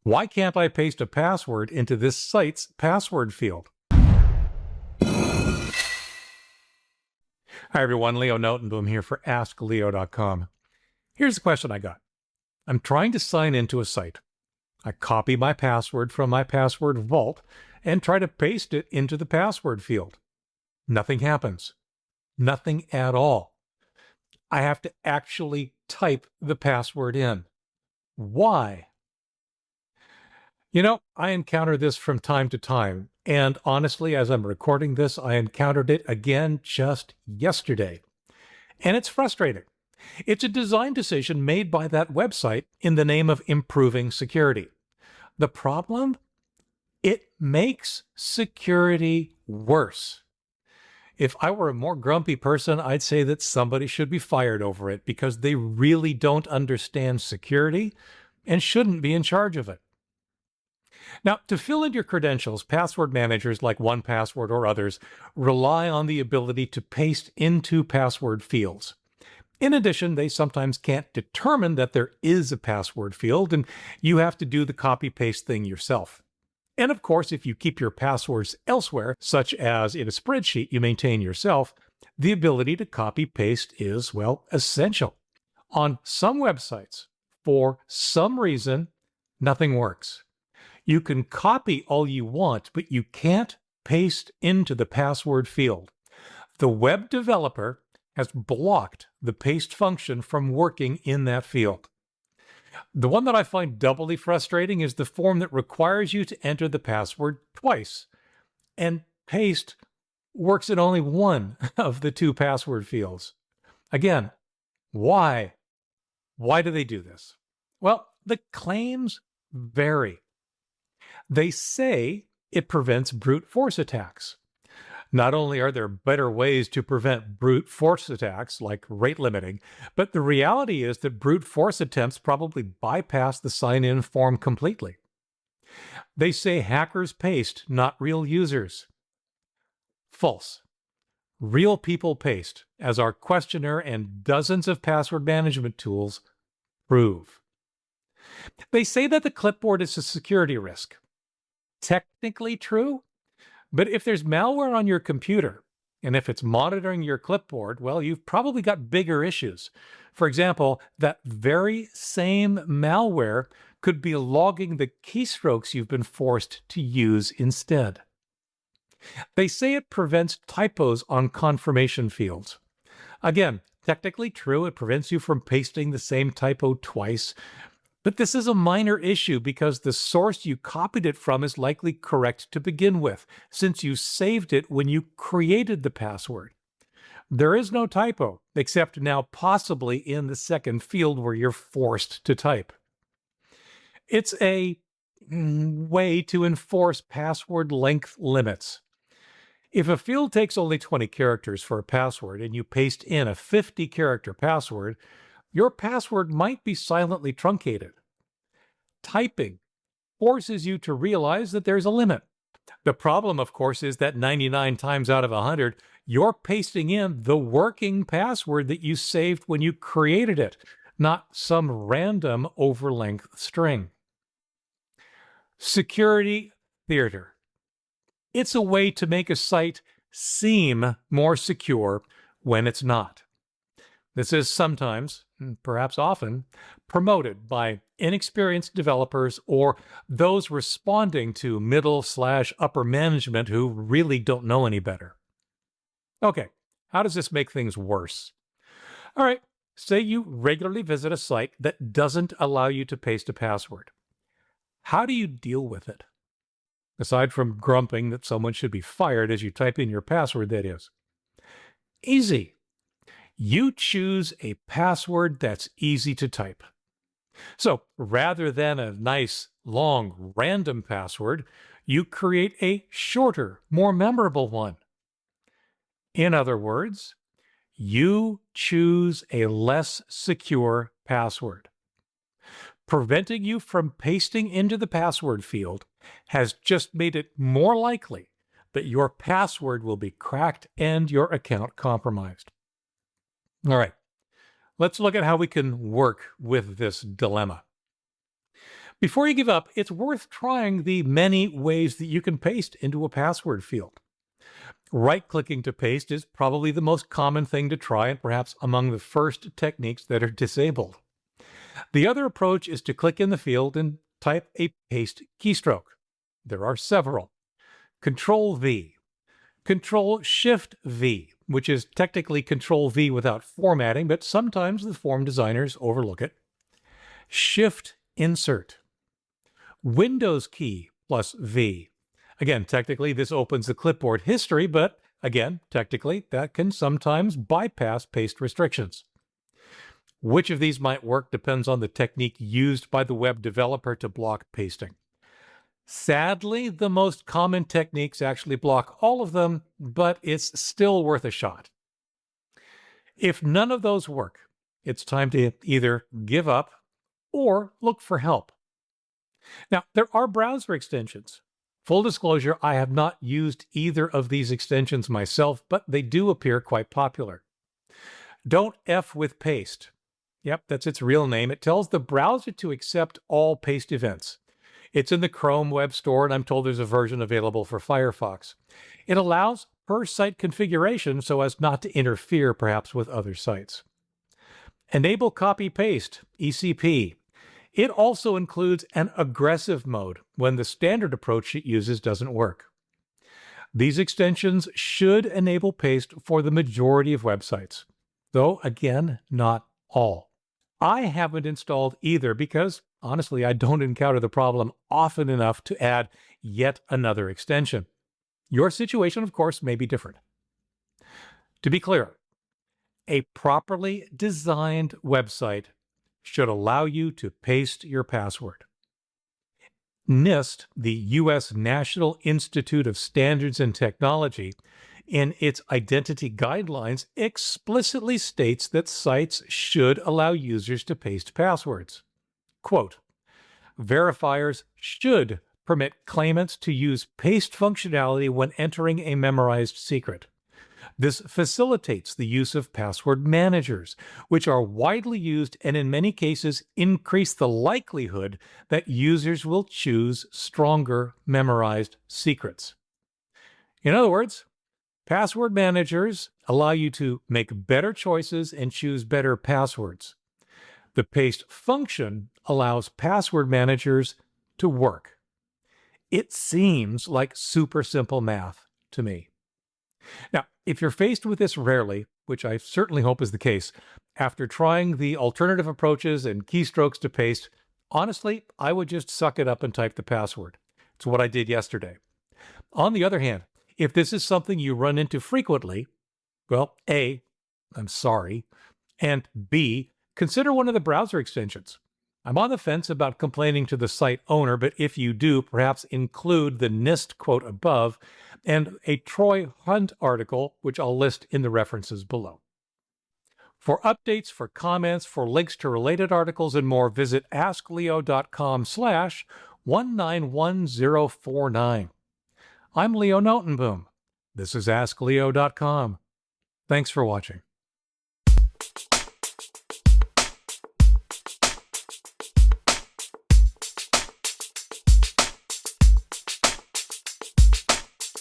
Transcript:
Why can't I paste a password into this site's password field? Hi everyone, Leo Notenboom here for askleo.com. Here's the question I got. I'm trying to sign into a site. I copy my password from my password vault and try to paste it into the password field. Nothing happens. Nothing at all. I have to actually type the password in. Why? You know, I encounter this from time to time, and honestly, as I'm recording this, I encountered it again just yesterday. And it's frustrating. It's a design decision made by that website in the name of improving security. The problem? It makes security worse. If I were a more grumpy person, I'd say that somebody should be fired over it because they really don't understand security and shouldn't be in charge of it. Now, to fill in your credentials, password managers like 1Password or others rely on the ability to paste into password fields. In addition, they sometimes can't determine that there is a password field, and you have to do the copy-paste thing yourself. And of course, if you keep your passwords elsewhere, such as in a spreadsheet you maintain yourself, the ability to copy-paste is, well, essential. On some websites, for some reason, nothing works. You can copy all you want, but you can't paste into the password field. The web developer has blocked the paste function from working in that field. The one that I find doubly frustrating is the form that requires you to enter the password twice, and paste works in only one of the two password fields. Again, why? Why do they do this? Well, the claims vary. They say it prevents brute force attacks. Not only are there better ways to prevent brute force attacks, like rate limiting, but the reality is that brute force attempts probably bypass the sign-in form completely. They say hackers paste, not real users. False. Real people paste, as our questionnaire and dozens of password management tools prove. They say that the clipboard is a security risk. Technically true, but if there's malware on your computer, and if it's monitoring your clipboard, well, you've probably got bigger issues. For example, that very same malware could be logging the keystrokes you've been forced to use instead. They say it prevents typos on confirmation fields. Again, technically true, it prevents you from pasting the same typo twice, but this is a minor issue because the source you copied it from is likely correct to begin with, since you saved it when you created the password. There is no typo, except now possibly in the second field where you're forced to type. It's a way to enforce password length limits. If a field takes only 20 characters for a password and you paste in a 50-character password, your password might be silently truncated. Typing forces you to realize that there's a limit. The problem, of course, is that 99 times out of 100, you're pasting in the working password that you saved when you created it, not some random overlength string. Security theater. It's a way to make a site seem more secure when it's not. This is sometimes, perhaps often, promoted by inexperienced developers or those responding to middle/upper management who really don't know any better. Okay, how does this make things worse? All right, say you regularly visit a site that doesn't allow you to paste a password. How do you deal with it? Aside from grumping that someone should be fired as you type in your password, that is. Easy. You choose a password that's easy to type. So rather than a nice, long, random password, you create a shorter, more memorable one. In other words, you choose a less secure password. Preventing you from pasting into the password field has just made it more likely that your password will be cracked and your account compromised. All right, let's look at how we can work with this dilemma. Before you give up, it's worth trying the many ways that you can paste into a password field. Right-clicking to paste is probably the most common thing to try and perhaps among the first techniques that are disabled. The other approach is to click in the field and type a paste keystroke. There are several. Control-V, Control-Shift-V, which is technically Control-V without formatting, but sometimes the form designers overlook it. Shift-Insert, Windows key plus V. Again, technically, this opens the clipboard history, but again, technically, that can sometimes bypass paste restrictions. Which of these might work depends on the technique used by the web developer to block pasting. Sadly, the most common techniques actually block all of them, but it's still worth a shot. If none of those work, it's time to either give up or look for help. Now, there are browser extensions. Full disclosure, I have not used either of these extensions myself, but they do appear quite popular. Don't F with paste. Yep, that's its real name. It tells the browser to accept all paste events. It's in the Chrome Web Store, and I'm told there's a version available for Firefox. It allows per-site configuration so as not to interfere perhaps with other sites. Enable copy-paste, ECP. It also includes an aggressive mode when the standard approach it uses doesn't work. These extensions should enable paste for the majority of websites, though again, not all. I haven't installed either because, honestly, I don't encounter the problem often enough to add yet another extension. Your situation, of course, may be different. To be clear, a properly designed website should allow you to paste your password. NIST, the U.S. National Institute of Standards and Technology, in its identity guidelines, explicitly states that sites should allow users to paste passwords. Quote, verifiers should permit claimants to use paste functionality when entering a memorized secret. This facilitates the use of password managers, which are widely used and in many cases increase the likelihood that users will choose stronger memorized secrets. In other words, password managers allow you to make better choices and choose better passwords. The paste function allows password managers to work. It seems like super simple math to me. Now, if you're faced with this rarely, which I certainly hope is the case, after trying the alternative approaches and keystrokes to paste, honestly, I would just suck it up and type the password. It's what I did yesterday. On the other hand, if this is something you run into frequently, well, A, I'm sorry, and B, consider one of the browser extensions. I'm on the fence about complaining to the site owner, but if you do, perhaps include the NIST quote above and a Troy Hunt article, which I'll list in the references below. For updates, for comments, for links to related articles and more, visit askleo.com/191049. I'm Leo Notenboom. This is askleo.com. Thanks for watching.